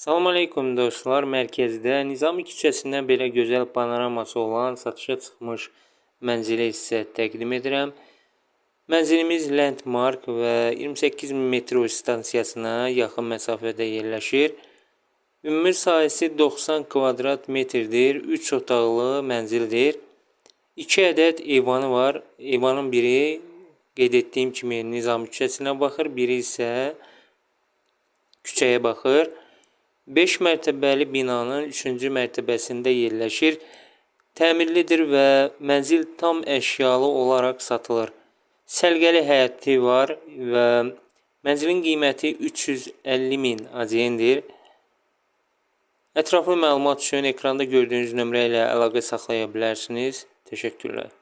Salam aleyküm dostlar. Mərkəzdə Nizami küçəsindən belə gözəl panoraması olan satışa çıxmış mənzili sizə təqdim edirəm. Mənzilimiz Landmark və 28 metro stansiyasına yaxın məsafədə yerləşir. Ümumi sahəsi 90 kvadrat metrdir. 3 otaqlı mənzildir. 2 ədəd eyvanı var. Eyvanın biri qeyd etdiyim kimi Nizami küçəsinə baxır, biri isə küçəyə baxır. 5 mərtəbəli binanın 3-cü mərtəbəsində yerləşir. Təmirlidir və mənzil tam əşyalı olaraq satılır. Səliqəli həyəti var və mənzilin qiyməti 350 min ACN-dir. Ətraflı məlumat üçün ekranda gördüyünüz nömrə ilə əlaqə saxlaya bilərsiniz. Təşəkkürlər.